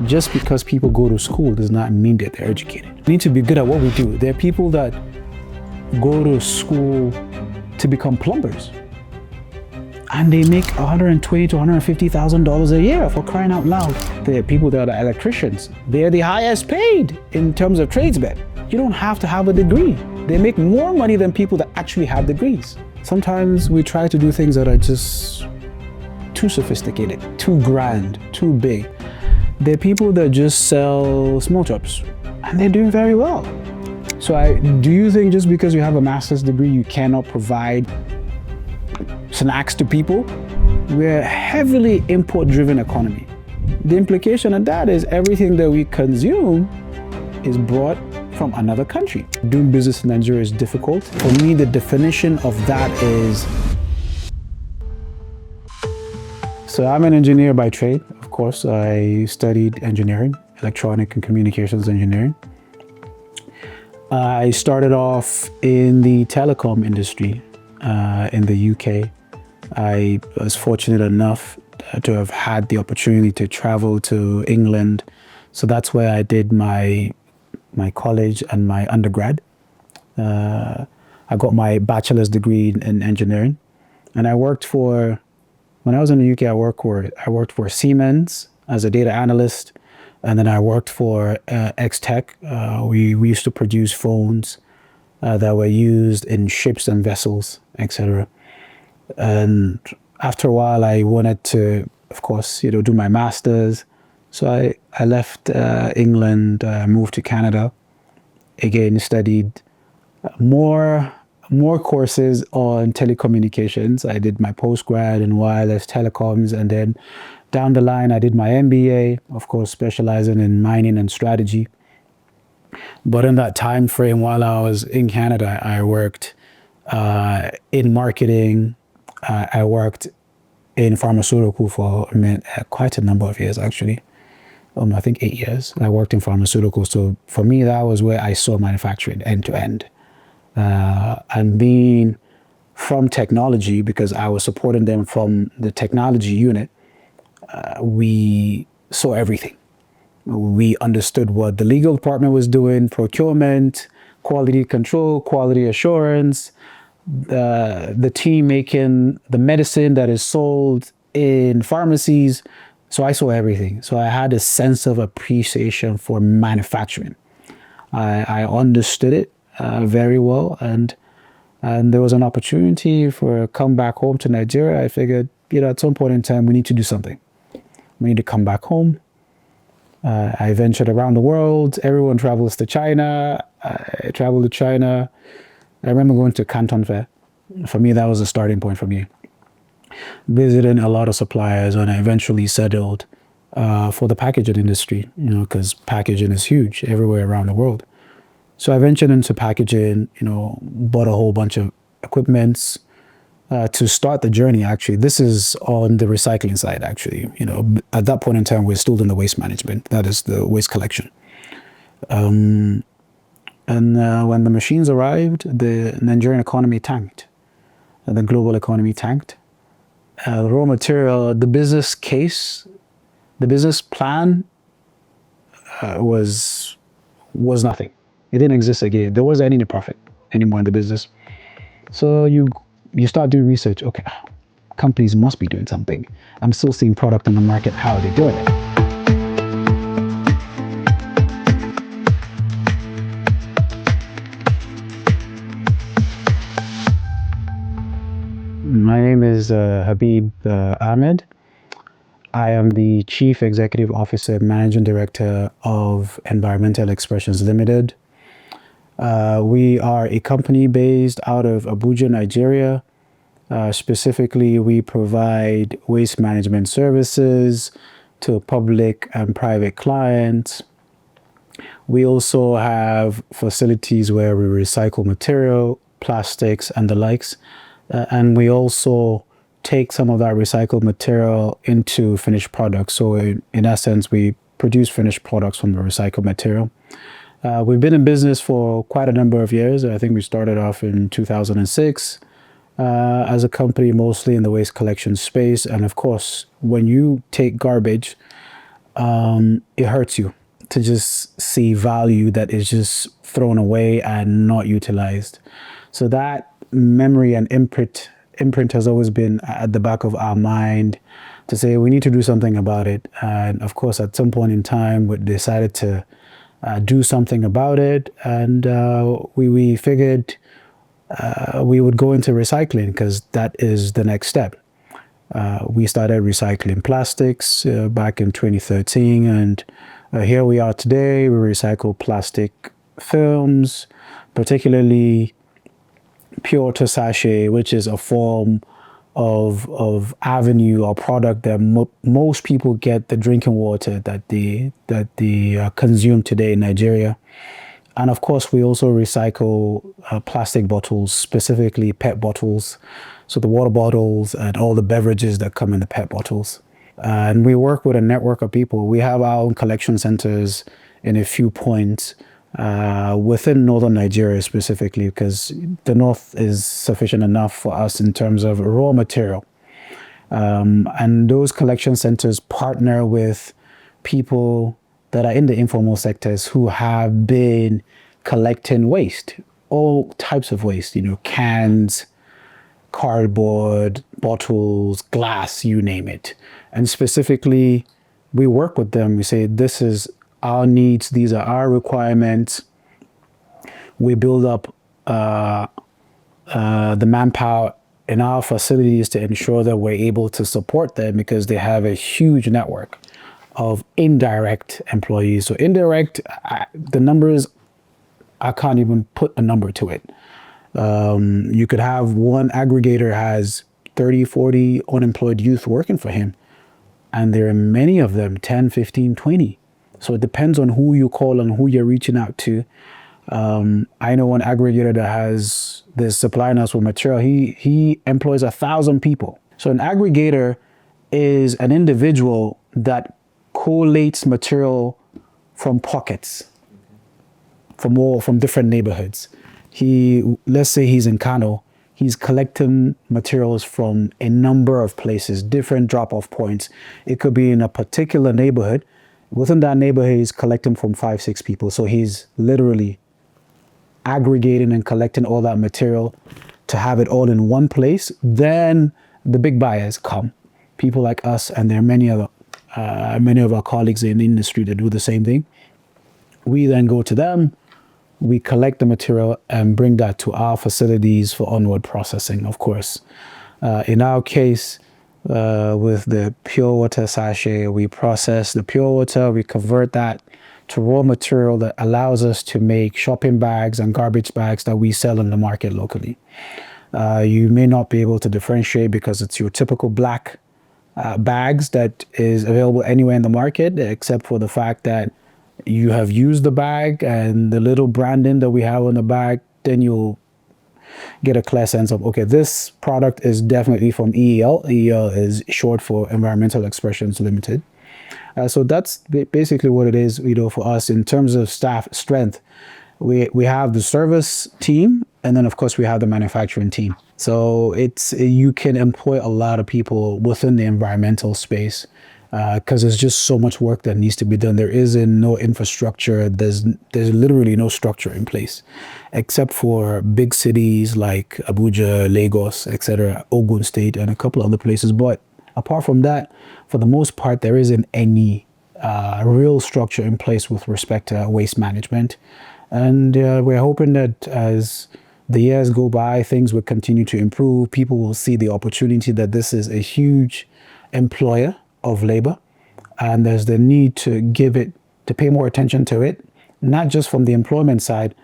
Just because people go to school does not mean that they're educated. We need to be good at what we do. There are people that go to school to become plumbers, and they make $120,000 to $150,000 a year, for crying out loud. There are people that are electricians. They're the highest paid in terms of tradesmen. You don't have to have a degree. They make more money than people that actually have degrees. Sometimes we try to do things that are just too sophisticated, too grand, too big. There are people that just sell small chops, and they're doing very well. So do you think just because you have a master's degree, you cannot provide snacks to people? We're a heavily import-driven economy. The implication of that is everything that we consume is brought from another country. Doing business in Nigeria is difficult. For me, the definition of that is, so I'm an engineer by trade. Of course, I studied engineering, electronic and communications engineering. I started off in the telecom industry in the UK. I was fortunate enough to have had the opportunity to travel to England. So that's where I did my college and my undergrad. I got my bachelor's degree in engineering. And I worked for, when I was in the UK, I worked for Siemens as a data analyst. And then I worked for X-Tech. We used to produce phones that were used in ships and vessels, etc. And after a while, I wanted to, of course, do my master's. So I left England, moved to Canada. Again, studied more courses on telecommunications. I did my postgrad in wireless telecoms, and then down the line, I did my MBA, of course, specializing in mining and strategy. But in that time frame, while I was in Canada, I worked in marketing. I worked in pharmaceutical for quite a number of years, actually. I think 8 years. I worked in pharmaceuticals. So for me, that was where I saw manufacturing end to end. And being from technology, because I was supporting them from the technology unit, we saw everything. We understood what the legal department was doing, procurement, quality control, quality assurance, the team making the medicine that is sold in pharmacies. So I saw everything. So I had a sense of appreciation for manufacturing. I understood it very well, and there was an opportunity for a come back home to Nigeria. I figured, at some point in time, we need to do something. We need to come back home. I ventured around the world. Everyone travels to China. I traveled to China. I remember going to Canton Fair. For me, that was a starting point for me. Visiting a lot of suppliers, and I eventually settled for the packaging industry, because packaging is huge everywhere around the world. So I ventured into packaging, bought a whole bunch of equipments to start the journey. Actually, this is on the recycling side, actually. At that point in time, we're still in the waste management. That is the waste collection. And when the machines arrived, the Nigerian economy tanked. The global economy tanked. Raw material, the business case, the business plan was nothing. It didn't exist again. There wasn't any profit anymore in the business. So you start doing research. Okay, companies must be doing something. I'm still seeing product on the market. How are they doing it? My name is Habib Ahmed. I am the Chief Executive Officer and Managing Director of Environmental Expressions Limited. We are a company based out of Abuja, Nigeria. Specifically, we provide waste management services to public and private clients. We also have facilities where we recycle material, plastics, and the likes. And we also take some of that recycled material into finished products. So in essence, we produce finished products from the recycled material. We've been in business for quite a number of years. I think we started off in 2006 as a company, mostly in the waste collection space. And of course, when you take garbage it hurts you to just see value that is just thrown away and not utilized. So that memory and imprint has always been at the back of our mind to say we need to do something about it. And of course, at some point in time, we decided to do something about it, and we figured we would go into recycling because that is the next step. We started recycling plastics back in 2013, and here we are today. We recycle plastic films, particularly pure water sachet, which is a form of avenue or product that most people get the drinking water that they consume today in Nigeria. And of course, we also recycle plastic bottles, specifically PET bottles. So the water bottles and all the beverages that come in the PET bottles. And we work with a network of people. We have our own collection centers in a few points within northern Nigeria specifically, because the north is sufficient enough for us in terms of raw material. And those collection centers partner with people that are in the informal sectors who have been collecting waste, all types of waste, cans, cardboard, bottles, glass, you name it. And specifically, we work with them. We say, this is our needs, these are our requirements. We build up the manpower in our facilities to ensure that we're able to support them, because they have a huge network of indirect employees. So indirect, the numbers, I can't even put a number to it. You could have one aggregator has 30, 40 unemployed youth working for him. And there are many of them, 10, 15, 20. So it depends on who you call and who you're reaching out to. I know one aggregator that has this supplying us with material. He employs 1,000 people. So an aggregator is an individual that collates material from pockets, from different neighborhoods. Let's say he's in Kano, he's collecting materials from a number of places, different drop-off points. It could be in a particular neighborhood. Within that neighborhood, he's collecting from 5, 6 people. So he's literally aggregating and collecting all that material to have it all in one place. Then the big buyers come, people like us, and there are many of our colleagues in the industry that do the same thing. We then go to them, we collect the material and bring that to our facilities for onward processing, of course. In our case, with the pure water sachet, we process the pure water, we convert that to raw material that allows us to make shopping bags and garbage bags that we sell in the market locally. You may not be able to differentiate because it's your typical black bags that is available anywhere in the market, except for the fact that you have used the bag and the little branding that we have on the bag. Then you'll get a clear sense of, okay, this product is definitely from EEL. EEL is short for Environmental Expressions Limited. So that's basically what it is, for us in terms of staff strength. We have the service team, and then of course we have the manufacturing team. So you can employ a lot of people within the environmental space because there's just so much work that needs to be done. There isn't no infrastructure. There's literally no structure in place, except for big cities like Abuja, Lagos, etc., Ogun State, and a couple other places. But apart from that, for the most part, there isn't any real structure in place with respect to waste management. And we're hoping that as the years go by, things will continue to improve. People will see the opportunity that this is a huge employer of labor, and there's the need to pay more attention to it, not just from the employment side,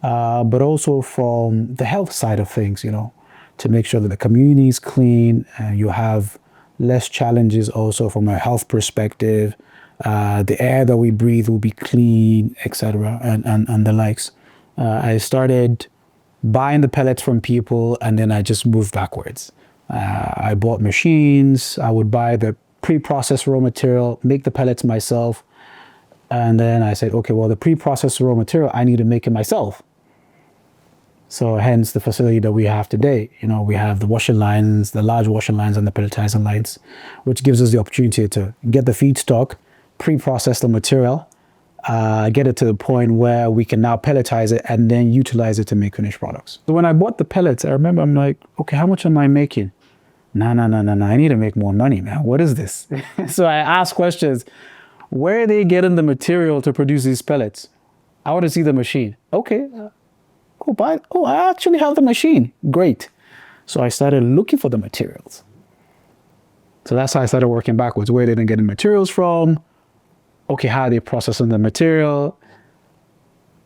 but also from the health side of things, to make sure that the community is clean and you have less challenges also from a health perspective. The air that we breathe will be clean, etc., and the likes. I started buying the pellets from people, and then I just moved backwards. I bought machines. I would buy the pre-processed raw material, make the pellets myself, and then I said, okay, well, the pre-processed raw material, I need to make it myself. So hence the facility that we have today. We have the washing lines, the large washing lines and the pelletizing lines, which gives us the opportunity to get the feedstock, pre-process the material, get it to the point where we can now pelletize it and then utilize it to make finished products. So when I bought the pellets, I remember I'm like, okay, how much am I making? No, I need to make more money, man. What is this? So I asked questions. Where are they getting the material to produce these pellets? I want to see the machine. Okay. I actually have the machine. Great. So I started looking for the materials. So that's how I started working backwards. Where they didn't get the materials from? Okay, how are they processing the material?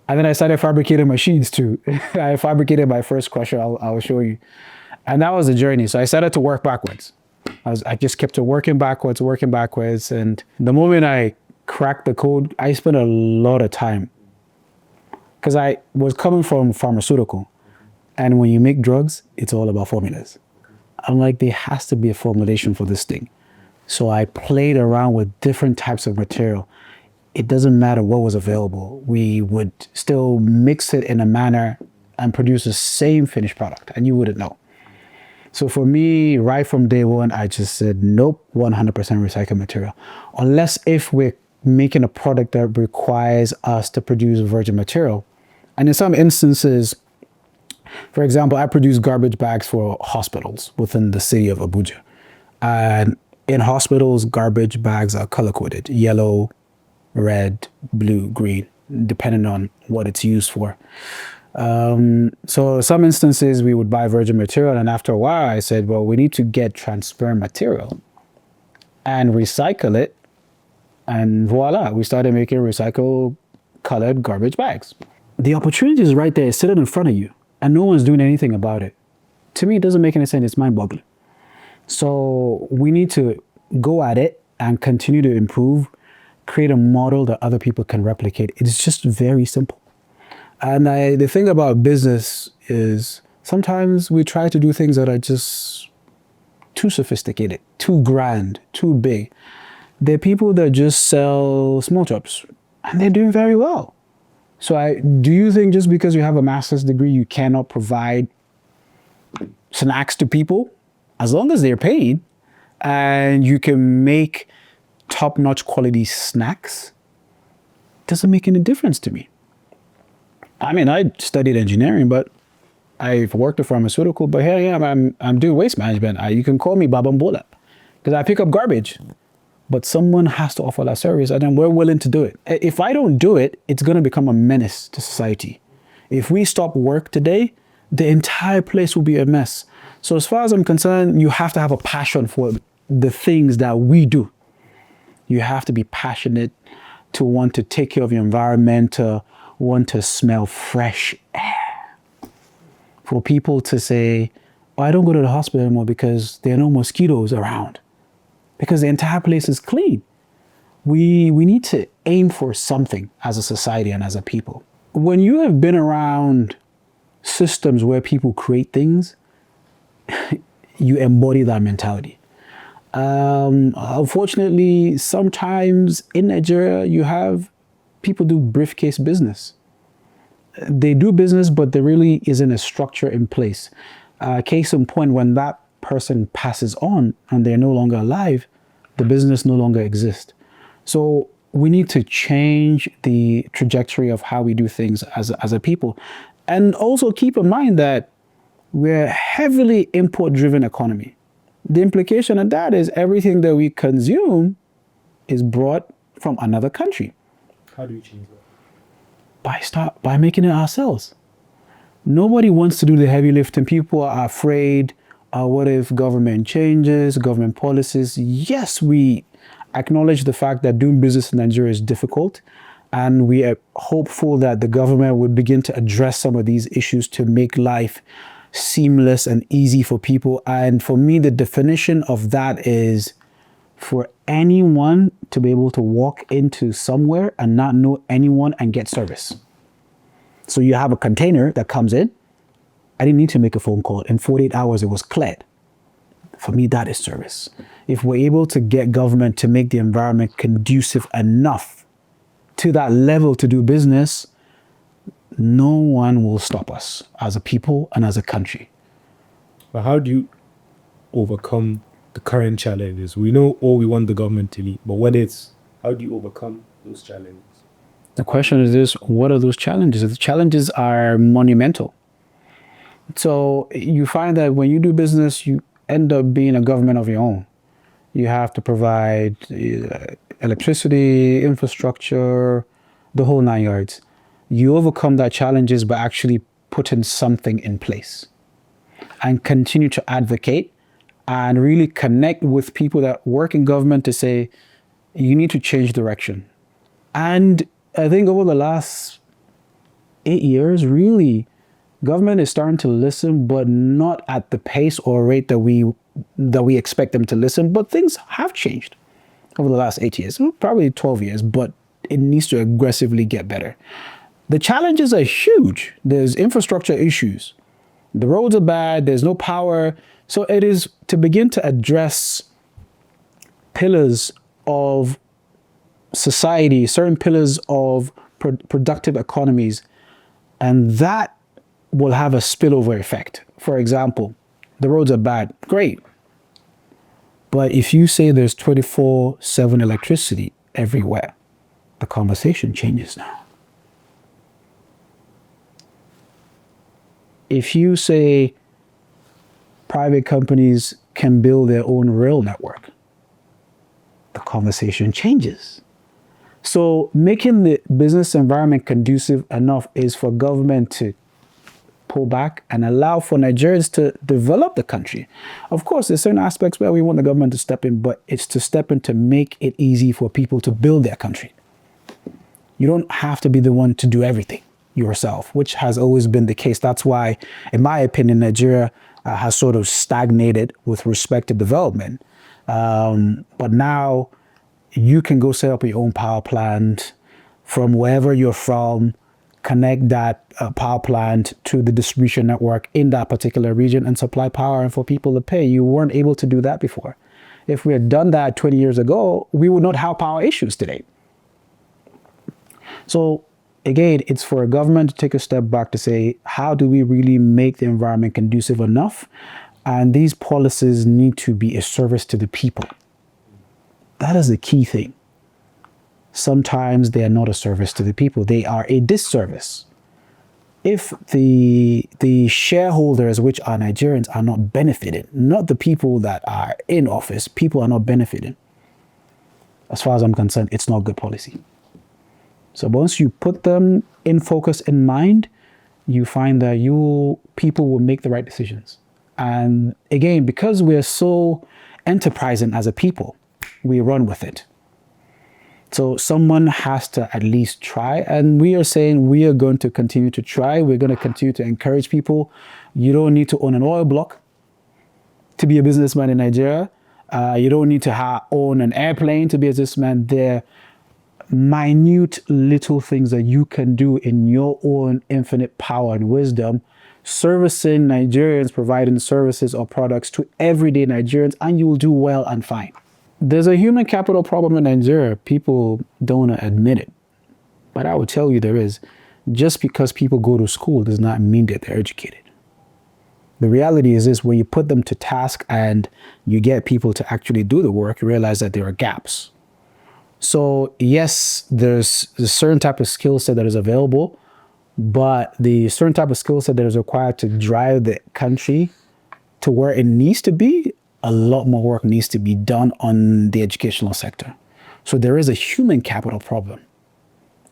And then I started fabricating machines too. I fabricated my first crusher. I'll show you. And that was the journey. So I started to work backwards. I just kept working backwards. And the moment I cracked the code, I spent a lot of time. Because I was coming from pharmaceutical. And when you make drugs, it's all about formulas. I'm like, there has to be a formulation for this thing. So I played around with different types of material. It doesn't matter what was available. We would still mix it in a manner and produce the same finished product. And you wouldn't know. So for me, right from day one, I just said, nope, 100% recycled material. Unless if we're making a product that requires us to produce virgin material. And in some instances, for example, I produce garbage bags for hospitals within the city of Abuja. And in hospitals, garbage bags are color-coded, yellow, red, blue, green, depending on what it's used for. So some instances we would buy virgin material, and after a while I said, well, we need to get transparent material and recycle it. And voila, we started making recycled colored garbage bags. The opportunity is right there, it's sitting in front of you, and no one's doing anything about it. To me, it doesn't make any sense. It's mind-boggling. So we need to go at it and continue to improve, create a model that other people can replicate. It's just very simple. And the thing about business is sometimes we try to do things that are just too sophisticated, too grand, too big. There are people that just sell small chops and they're doing very well. So do you think just because you have a master's degree, you cannot provide snacks to people? As long as they're paid and you can make top-notch quality snacks, doesn't make any difference to me. I mean, I studied engineering, but I've worked in pharmaceutical, but here I am, I'm doing waste management. You can call me Babambola because I pick up garbage, but someone has to offer that service and then we're willing to do it. If I don't do it, it's going to become a menace to society. If we stop work today, the entire place will be a mess. So as far as I'm concerned, you have to have a passion for the things that we do. You have to be passionate to want to take care of your environment, to want to smell fresh air. For people to say, oh, I don't go to the hospital anymore because there are no mosquitoes around. Because the entire place is clean. We need to aim for something as a society and as a people. When you have been around systems where people create things, you embody that mentality. Unfortunately, sometimes in Nigeria, you have people do briefcase business. They do business, but there really isn't a structure in place. Case in point, when that person passes on and they're no longer alive, the business no longer exists. So we need to change the trajectory of how we do things as a people. And also keep in mind that we're a heavily import-driven economy. The implication of that is everything that we consume is brought from another country. How do we change that? By making it ourselves. Nobody wants to do the heavy lifting. People are afraid, what if government changes, government policies? Yes, we acknowledge the fact that doing business in Nigeria is difficult, and we are hopeful that the government would begin to address some of these issues to make life seamless and easy for people. And for me, the definition of that is for anyone to be able to walk into somewhere and not know anyone and get service. So you have a container that comes in. I didn't need to make a phone call. In 48 hours, it was cleared. For me, that is service. If we're able to get government to make the environment conducive enough to that level to do business, no one will stop us as a people and as a country. But how do you overcome the current challenges? We know all we want the government to lead, but when it's How do you overcome those challenges? The question is this, what are those challenges? The challenges are monumental. So you find that when you do business, you end up being a government of your own. You have to provide electricity, infrastructure, the whole 9 yards. You overcome that challenges by actually putting something in place and continue to advocate and really connect with people that work in government to say, you need to change direction. And I think over the last 8 years, really, government is starting to listen, but not at the pace or rate that we expect them to listen. But things have changed over the last 8 years, probably 12 years, but it needs to aggressively get better. The challenges are huge. There's infrastructure issues. The roads are bad. There's no power. So it is to begin to address pillars of society, certain pillars of productive economies, and that will have a spillover effect. For example, the roads are bad. Great. But if you say there's 24/7 electricity everywhere, the conversation changes now. If you say private companies can build their own rail network, the conversation changes. So making the business environment conducive enough is for government to pull back and allow for Nigerians to develop the country. Of course, there's certain aspects where we want the government to step in, but it's to step in to make it easy for people to build their country. You don't have to be the one to do everything yourself, which has always been the case. That's why, in my opinion, Nigeria has sort of stagnated with respect to development. But now you can go set up your own power plant from wherever you're from, connect that power plant to the distribution network in that particular region and supply power and for people to pay. You weren't able to do that before. If we had done that 20 years ago, we would not have power issues today. So again, it's for a government to take a step back to say, how do we really make the environment conducive enough? And these policies need to be a service to the people. That is the key thing. Sometimes they are not a service to the people. They are a disservice. If the shareholders, which are Nigerians, are not benefiting, not the people that are in office, people are not benefiting. As far as I'm concerned, it's not good policy. So once you put them in focus in mind, you find that people will make the right decisions. And again, because we're so enterprising as a people, we run with it. So someone has to at least try. And we are saying we are going to continue to try. We're going to continue to encourage people. You don't need to own an oil block to be a businessman in Nigeria. You don't need to own an airplane to be a businessman. There minute little things that you can do in your own infinite power and wisdom, servicing Nigerians, providing services or products to everyday Nigerians, and you will do well and fine. There's a human capital problem in Nigeria. People don't admit it. But I will tell you there is. Just because people go to school does not mean that they're educated. The reality is this, when you put them to task and you get people to actually do the work, you realize that there are gaps. So yes, there's a certain type of skill set that is available, but the certain type of skill set that is required to drive the country to where it needs to be, a lot more work needs to be done on the educational sector. So there is a human capital problem.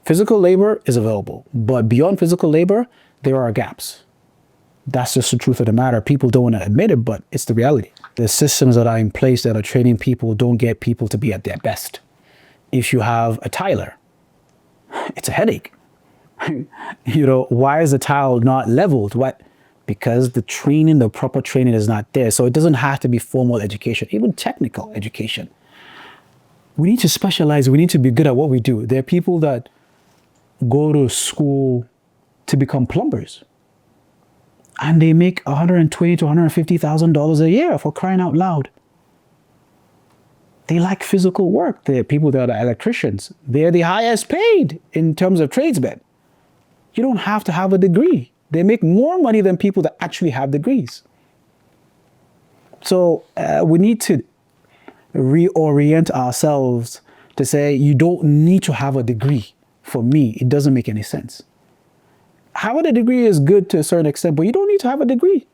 Physical labor is available, but beyond physical labor, there are gaps. That's just the truth of the matter. People don't want to admit it, but it's the reality. The systems that are in place that are training people don't get people to be at their best. If you have a tiler, it's a headache. Why is the tile not leveled? What? Because the proper training is not there. So it doesn't have to be formal education, even technical education. We need to specialize. We need to be good at what we do. There are people that go to school to become plumbers, and they make $120,000 to $150,000 a year, for crying out loud. They like physical work. There are people that are electricians. They're the highest paid in terms of tradesmen. You don't have to have a degree. They make more money than people that actually have degrees. So we need to reorient ourselves to say you don't need to have a degree. For me, it doesn't make any sense. Having a degree is good to a certain extent, but you don't need to have a degree.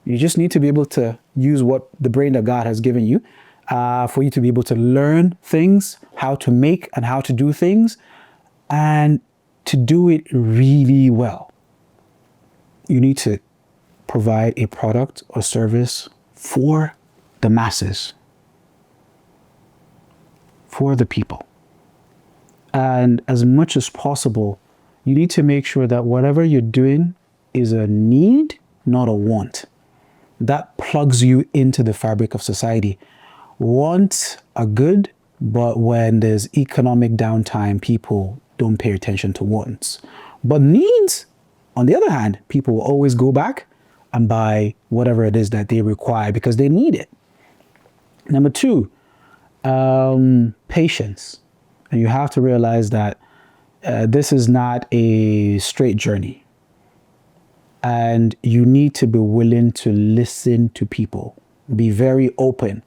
You just need to be able to use what the brain that God has given you for you to be able to learn things, how to make and how to do things, and to do it really well. You need to provide a product or service for the masses, for the people. And as much as possible, you need to make sure that whatever you're doing is a need, not a want. That plugs you into the fabric of society. Wants are good, but when there's economic downtime, people don't pay attention to wants. But needs, on the other hand, people will always go back and buy whatever it is that they require because they need it. Number two, patience. And you have to realize that this is not a straight journey. And you need to be willing to listen to people. Be very open.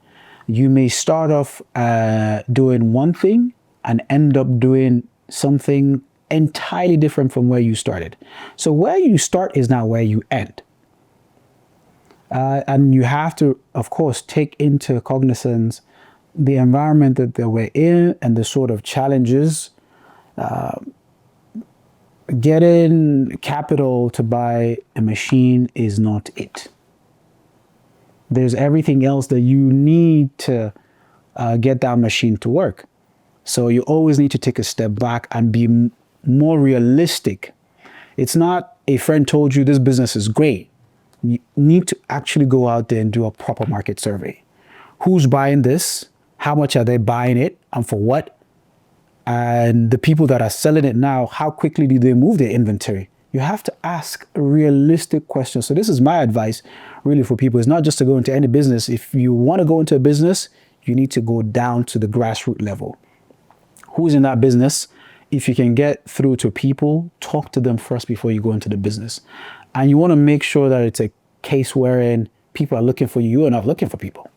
You may start off doing one thing and end up doing something entirely different from where you started. So where you start is not where you end. And you have to, of course, take into cognizance the environment that we're in and the sort of challenges. Getting capital to buy a machine is not it. There's everything else that you need to get that machine to work. So you always need to take a step back and be more realistic. It's not a friend told you this business is great. You need to actually go out there and do a proper market survey. Who's buying this? How much are they buying it and for what? And the people that are selling it now, how quickly do they move their inventory? You have to ask realistic questions. So this is my advice really for people. It's not just to go into any business. If you want to go into a business, you need to go down to the grassroots level. Who's in that business? If you can get through to people, talk to them first before you go into the business. And you want to make sure that it's a case wherein people are looking for you. You are not looking for people.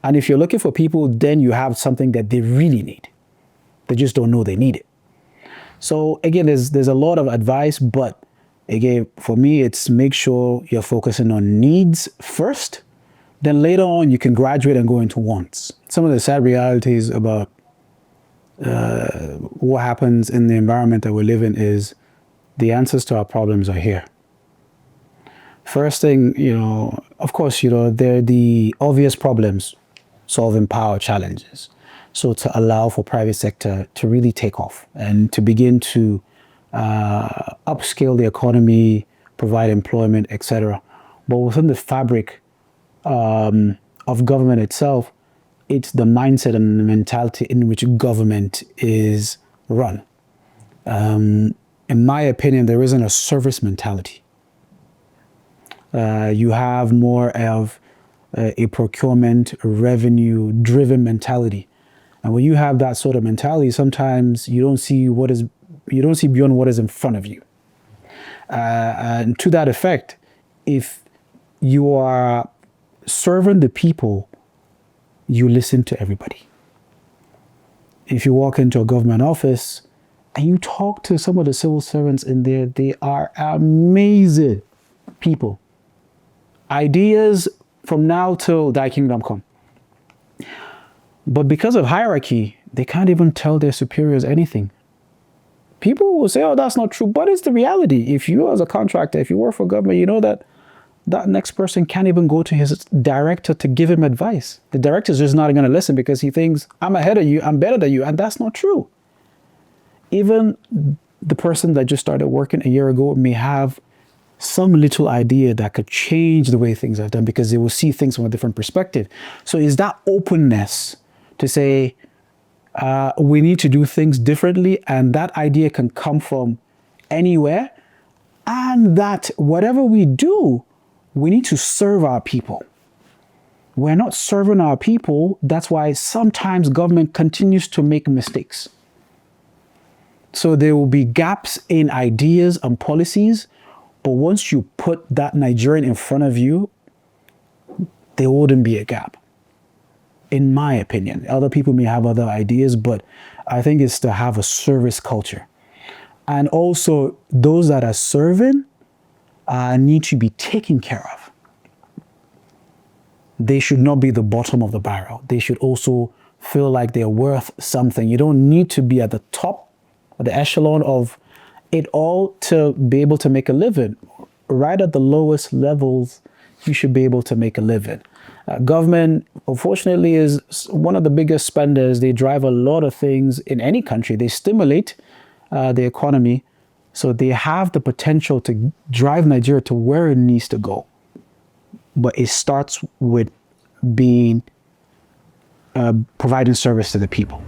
And if you're looking for people, then you have something that they really need. They just don't know they need it. So again, there's a lot of advice, but again, for me, it's make sure you're focusing on needs first. Then later on, you can graduate and go into wants. Some of the sad realities about what happens in the environment that we live in is the answers to our problems are here. First thing, of course, they're the obvious problems, solving power challenges. So to allow for private sector to really take off and to begin to upscale the economy, provide employment, etc. But within the fabric of government itself, it's the mindset and the mentality in which government is run. In my opinion, there isn't a service mentality. You have more of a procurement, revenue-driven mentality. And when you have that sort of mentality, sometimes you don't see beyond what is in front of you. And to that effect, if you are serving the people, you listen to everybody. If you walk into a government office and you talk to some of the civil servants in there, they are amazing people. Ideas from now till thy kingdom come. But because of hierarchy, they can't even tell their superiors anything. People will say, oh, that's not true, but it's the reality. If you as a contractor, if you work for government, you know that next person can't even go to his director to give him advice. The director's just not going to listen because he thinks, I'm ahead of you, I'm better than you, and that's not true. Even the person that just started working a year ago may have some little idea that could change the way things are done because they will see things from a different perspective. So is that openness to say, we need to do things differently, and that idea can come from anywhere, and that whatever we do, we need to serve our people. We're not serving our people. That's why sometimes government continues to make mistakes. So there will be gaps in ideas and policies, but once you put that Nigerian in front of you, there wouldn't be a gap. in my opinion. Other people may have other ideas, but I think it's to have a service culture. And also, those that are serving need to be taken care of. They should not be the bottom of the barrel. They should also feel like they're worth something. You don't need to be at the top, the echelon of it all to be able to make a living. Right at the lowest levels, you should be able to make a living. Government, unfortunately, is one of the biggest spenders. They drive a lot of things in any country. They stimulate the economy. So they have the potential to drive Nigeria to where it needs to go. But it starts with being providing service to the people.